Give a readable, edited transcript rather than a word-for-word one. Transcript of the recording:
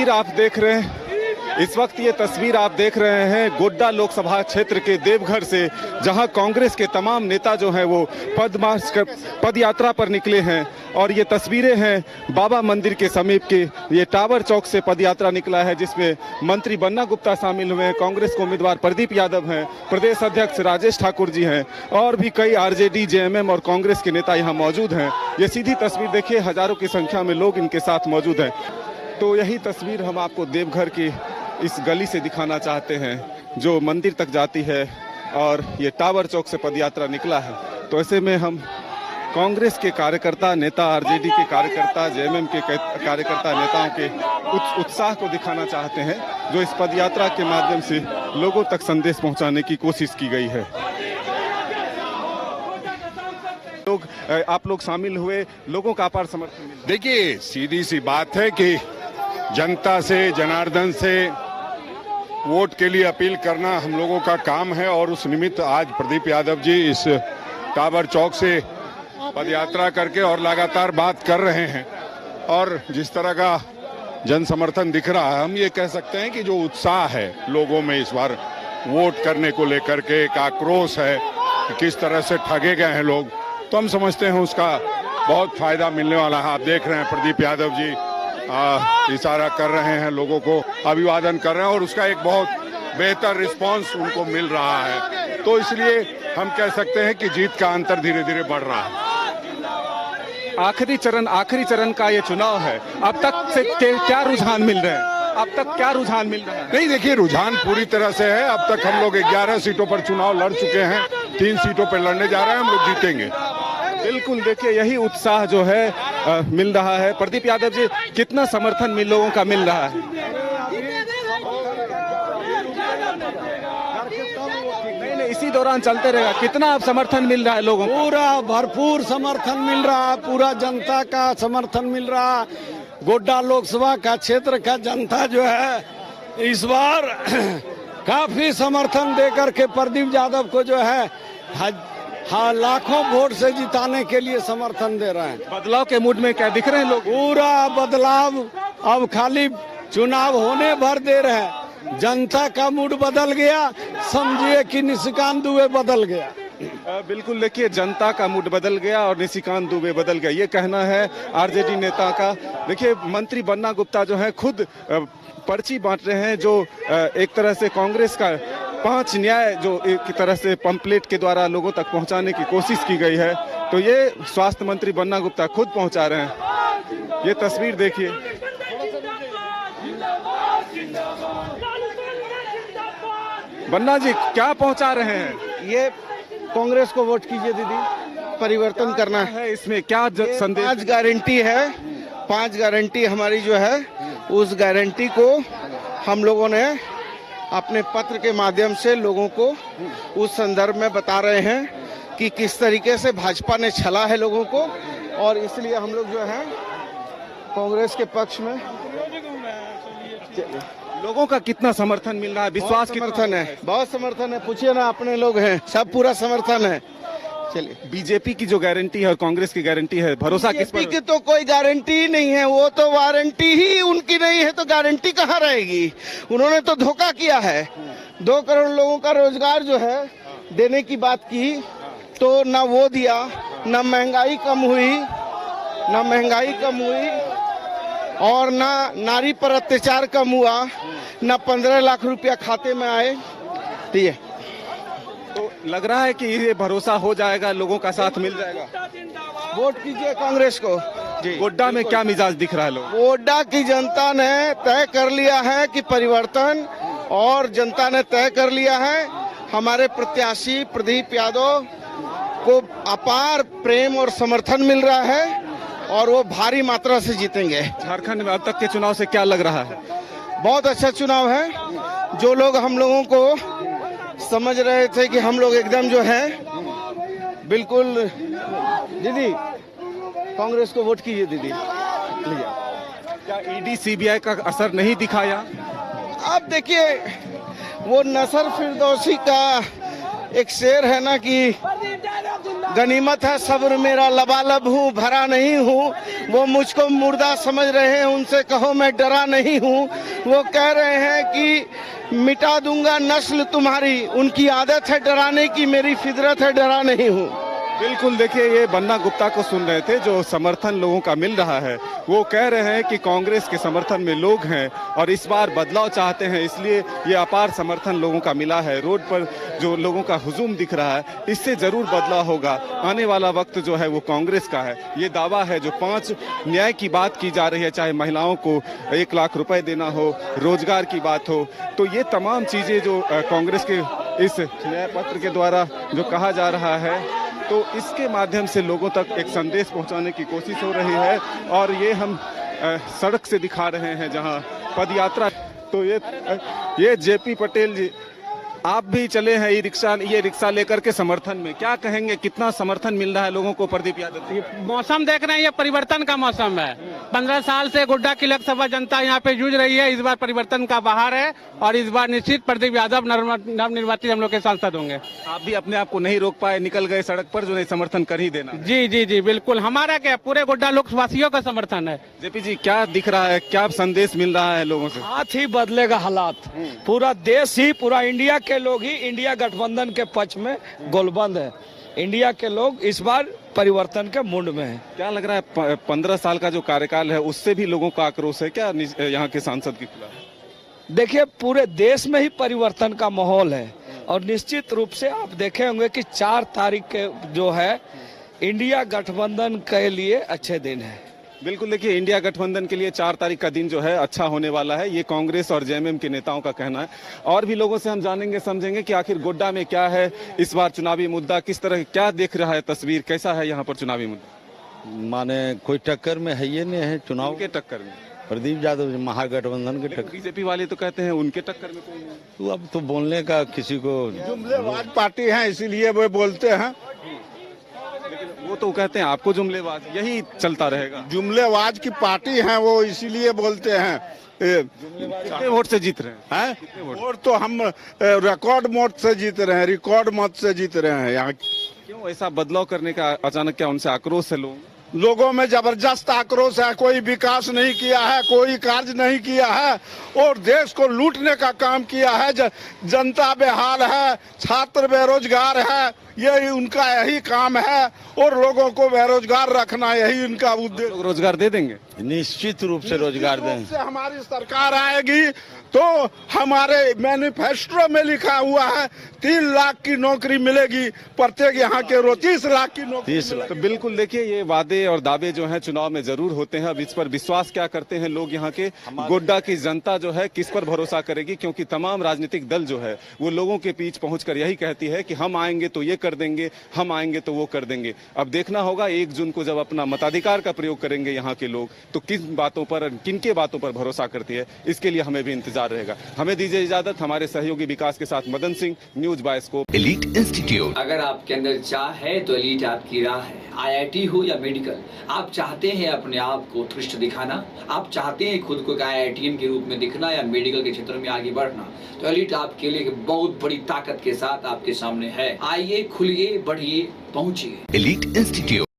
तस्वीर आप देख रहे हैं, इस वक्त ये तस्वीर आप देख रहे हैं गोड्डा लोकसभा क्षेत्र के देवघर से, जहां कांग्रेस के तमाम नेता जो हैं वो पद यात्रा पर निकले हैं। और ये तस्वीरें हैं बाबा मंदिर के समीप के, ये टावर चौक से पद यात्रा निकला है, जिसमें मंत्री बन्ना गुप्ता शामिल हुए हैं, कांग्रेस के उम्मीदवार प्रदीप यादव हैं, प्रदेश अध्यक्ष राजेश ठाकुर जी हैं और भी कई आरजेडी, जेएमएम और कांग्रेस के नेता यहाँ मौजूद हैं। ये सीधी तस्वीर देखिए, हजारों की संख्या में लोग इनके साथ मौजूद हैं। तो यही तस्वीर हम आपको देवघर की इस गली से दिखाना चाहते हैं जो मंदिर तक जाती है, और ये टावर चौक से पदयात्रा निकला है। तो ऐसे में हम कांग्रेस के कार्यकर्ता, नेता, आरजेडी के कार्यकर्ता, जेएमएम के कार्यकर्ता, नेताओं के उत्साह को दिखाना चाहते हैं, जो इस पदयात्रा के माध्यम से लोगों तक संदेश पहुंचाने की कोशिश की गई है। आप लोग शामिल हुए, लोगों का अपार समर्थन मिला। देखिए, सीधी सी बात है कि जनता से, जनार्दन से वोट के लिए अपील करना हम लोगों का काम है, और उस निमित्त आज प्रदीप यादव जी इस टावर चौक से पदयात्रा करके और लगातार बात कर रहे हैं। और जिस तरह का जन समर्थन दिख रहा है, हम ये कह सकते हैं कि जो उत्साह है लोगों में इस बार वोट करने को लेकर के, एक आक्रोश है कि किस तरह से ठगे गए हैं लोग, तो हम समझते हैं उसका बहुत फायदा मिलने वाला है। आप देख रहे हैं प्रदीप यादव जी इशारा कर रहे हैं, लोगों को अभिवादन कर रहे हैं, और उसका एक बहुत बेहतर रिस्पांस उनको मिल रहा है। तो इसलिए हम कह सकते हैं कि जीत का अंतर धीरे धीरे बढ़ रहा है। आखिरी चरण का ये चुनाव है, अब तक से क्या रुझान मिल रहे हैं? अब तक क्या रुझान मिल रहा है? नहीं, देखिए, रुझान पूरी तरह से है। अब तक हम लोग 11 सीटों पर चुनाव लड़ चुके हैं, 3 सीटों पर लड़ने जा रहे हैं, हम लोग जीतेंगे। बिल्कुल, देखिए यही उत्साह जो है मिल रहा है। प्रदीप यादव जी, कितना समर्थन लोगों का मिल रहा है? नहीं, इसी दौरान चलते रहेगा। कितना आप समर्थन मिल रहा है लोगों को? पूरा भरपूर समर्थन मिल रहा है, पूरा जनता का समर्थन मिल रहा है। गोड्डा लोकसभा का क्षेत्र का जनता जो है इस बार काफी समर्थन देकर के प्रदीप यादव को जो है हाँ लाखों वोट से जिताने के लिए समर्थन दे रहे हैं। बदलाव के मूड में क्या दिख रहे हैं लोग? पूरा बदलाव, अब खाली चुनाव होने भर दे रहे हैं। जनता का मूड बदल गया, समझिए कि निशिकांत दुबे बदल गया। बिल्कुल, देखिए जनता का मूड बदल गया और निशिकांत दुबे बदल गया, ये कहना है आरजेडी नेता का। देखिए, मंत्री बन्ना गुप्ता जो है खुद पर्ची बांट रहे हैं, जो एक तरह से कांग्रेस का 5 न्याय जो एक तरह से पंपलेट के द्वारा लोगों तक पहुंचाने की कोशिश की गई है, तो ये स्वास्थ्य मंत्री बन्ना गुप्ता खुद पहुंचा रहे हैं। ये तस्वीर देखिए। बन्ना जी, क्या पहुंचा रहे हैं? ये कांग्रेस को वोट कीजिए दीदी, परिवर्तन करना है। इसमें क्या संदेश? 5 गारंटी है, 5 गारंटी हमारी जो है, उस गारंटी को हम लोगों ने अपने पत्र के माध्यम से लोगों को उस संदर्भ में बता रहे हैं कि किस तरीके से भाजपा ने छला है लोगों को, और इसलिए हम लोग जो है कांग्रेस के पक्ष में। लोगों का कितना समर्थन मिल रहा है? विश्वास समर्थन है, बहुत समर्थन है। पूछिए ना, अपने लोग हैं, सब पूरा समर्थन है। चलिए, बीजेपी की जो गारंटी है और कांग्रेस की गारंटी है, भरोसा किस पर? बीजेपी की तो कोई गारंटी ही नहीं है, वो तो वारंटी ही उनकी नहीं है, तो गारंटी कहाँ रहेगी? उन्होंने तो धोखा किया है। 2 करोड़ लोगों का रोजगार जो है देने की बात की, तो ना वो दिया, ना महंगाई कम हुई, और ना नारी पर अत्याचार कम हुआ, ना 15 लाख रुपया खाते में आए। तो लग रहा है कि ये भरोसा हो जाएगा, लोगों का साथ मिल जाएगा। वोट कीजिए कांग्रेस को जी। गोड्डा में क्या मिजाज दिख रहा है लोग? गोड्डा की जनता ने तय कर लिया है कि परिवर्तन, और जनता ने तय कर लिया है हमारे प्रत्याशी प्रदीप यादव को अपार प्रेम और समर्थन मिल रहा है, और वो भारी मात्रा से जीतेंगे। झारखंड में अब तक के चुनाव से क्या लग रहा है? बहुत अच्छा चुनाव है। जो लोग हम लोगों को समझ रहे थे कि हम लोग एकदम जो है बिल्कुल, दीदी कांग्रेस को वोट कीजिए दीदी। क्या ईडी सीबीआई का असर नहीं दिखाया? अब देखिए, वो नसर फिरदौसी का एक शेर है ना कि गनीमत है सब्र मेरा लबालब हूँ भरा नहीं हूँ। वो मुझको मुर्दा समझ रहे हैं उनसे कहो मैं डरा नहीं हूँ। वो कह रहे हैं कि मिटा दूंगा नस्ल तुम्हारी, उनकी आदत है डराने की, मेरी फितरत है डरा नहीं हूँ। बिल्कुल, देखिए ये बन्ना गुप्ता को सुन रहे थे जो समर्थन लोगों का मिल रहा है। वो कह रहे हैं कि कांग्रेस के समर्थन में लोग हैं और इस बार बदलाव चाहते हैं, इसलिए ये अपार समर्थन लोगों का मिला है। रोड पर जो लोगों का हुजूम दिख रहा है, इससे जरूर बदलाव होगा। आने वाला वक्त जो है वो कांग्रेस का है। ये दावा है जो 5 न्याय की बात की जा रही है, चाहे महिलाओं को 1 लाख रुपए देना हो, रोजगार की बात हो, तो ये तमाम चीजें जो कांग्रेस के इस न्याय पत्र के द्वारा जो कहा जा रहा है, तो इसके माध्यम से लोगों तक एक संदेश पहुंचाने की कोशिश हो रही है। और ये हम सड़क से दिखा रहे हैं जहां पदयात्रा। तो ये जेपी पटेल जी, आप भी चले हैं ये रिक्शा लेकर के समर्थन में, क्या कहेंगे, कितना समर्थन मिल रहा है लोगों को? प्रदीप यादव, ये मौसम देख रहे हैं, ये परिवर्तन का मौसम है। 15 साल से गोड्डा की लोकसभा जनता यहाँ पे जूझ रही है। इस बार परिवर्तन का बहार है और इस बार निश्चित प्रदीप यादव नवनिर्वाचित हम लोग के सांसद होंगे। आप भी अपने आप को नहीं रोक पाए, निकल गए सड़क पर, जो नहीं समर्थन कर ही देना। जी जी जी बिल्कुल, हमारा क्या, पूरे गोड्डा लोकवासियों का समर्थन है। जेपी जी, क्या दिख रहा है, क्या संदेश मिल रहा है लोगों से? हाथ ही बदलेगा हालात। पूरा देश ही, पूरा इंडिया के लोग ही इंडिया गठबंधन के पक्ष में गोलबंद है। इंडिया के लोग इस बार परिवर्तन के मूड में हैं। क्या लग रहा है 15 साल का जो कार्यकाल है उससे भी लोगों का आक्रोश है क्या यहाँ के सांसद के खिलाफ? देखिए, पूरे देश में ही परिवर्तन का माहौल है और निश्चित रूप से आप देखे होंगे कि 4 तारीख के जो है इंडिया गठबंधन के लिए अच्छे दिन है। बिल्कुल, देखिए इंडिया गठबंधन के लिए 4 तारीख का दिन जो है अच्छा होने वाला है, ये कांग्रेस और जेएमएम के नेताओं का कहना है। और भी लोगों से हम जानेंगे, समझेंगे कि आखिर गोड्डा में क्या है इस बार चुनावी मुद्दा, किस तरह, क्या देख रहा है तस्वीर, कैसा है यहाँ पर चुनावी मुद्दा? माने कोई टक्कर में है, ये नहीं है चुनाव के टक्कर में प्रदीप यादव महागठबंधन के टक्कर। बीजेपी वाले तो कहते हैं उनके टक्कर में कोई नहीं। तो अब तो बोलने का किसी को, जुमलेबाज पार्टी है इसीलिए वो बोलते हैं। वो तो कहते हैं आपको जुमलेबाज, यही चलता रहेगा। जुमलेबाज की पार्टी है वो इसीलिए बोलते हैं। कितने वोट से जीत रहे हैं? वोट तो हम रिकॉर्ड मत से जीत रहे हैं, रिकॉर्ड मत से जीत रहे हैं। यहाँ क्यों ऐसा बदलाव करने का अचानक, क्या उनसे आक्रोश है? लोगों में जबरदस्त आक्रोश है। कोई विकास नहीं किया है, कोई कार्य नहीं किया है और देश को लूटने का काम किया है। जनता बेहाल है, छात्र बेरोजगार है, यही उनका यही काम है और लोगों को बेरोजगार रखना यही उनका उद्देश्य। रोजगार दे देंगे, निश्चित रूप से रोजगार देंगे। हमारी सरकार आएगी तो हमारे मैनिफेस्टो में लिखा हुआ है 3 लाख की नौकरी मिलेगी प्रत्येक यहाँ के 30 लाख की नौकरी। 30 लाख। तो बिल्कुल, देखिए ये वादे और दावे जो हैं चुनाव में जरूर होते हैं। अब इस पर विश्वास क्या करते हैं लोग यहाँ के? गोड्डा की जनता जो है किस पर भरोसा करेगी? क्योंकि तमाम राजनीतिक दल जो है वो लोगों के बीच पहुंचकर यही कहती है कि हम आएंगे तो ये कर देंगे, हम आएंगे तो वो कर देंगे। अब देखना होगा 1 जून को जब अपना मताधिकार का प्रयोग करेंगे यहाँ के लोग, तो किन बातों पर, किनके बातों पर भरोसा करती है, इसके लिए हमें भी इंतजार रहेगा। हमें दीजिए इजाजत। हमारे सहयोगी विकास के साथ Madan Singh, news bioscope. Elite institute, अगर आपके अंदर चाह है तो एलीट आपकी राह है। IIT हो या मेडिकल, आप चाहते हैं अपने आप को उत्कृष्ट दिखाना, आप चाहते हैं खुद को एक IITian के रूप में दिखना या मेडिकल के क्षेत्र में आगे बढ़ना, तो एलीट आपके लिए बहुत बड़ी ताकत के साथ आपके सामने है। आइए, खुलिए, बढ़िए, पहुंचिए। Elite institute.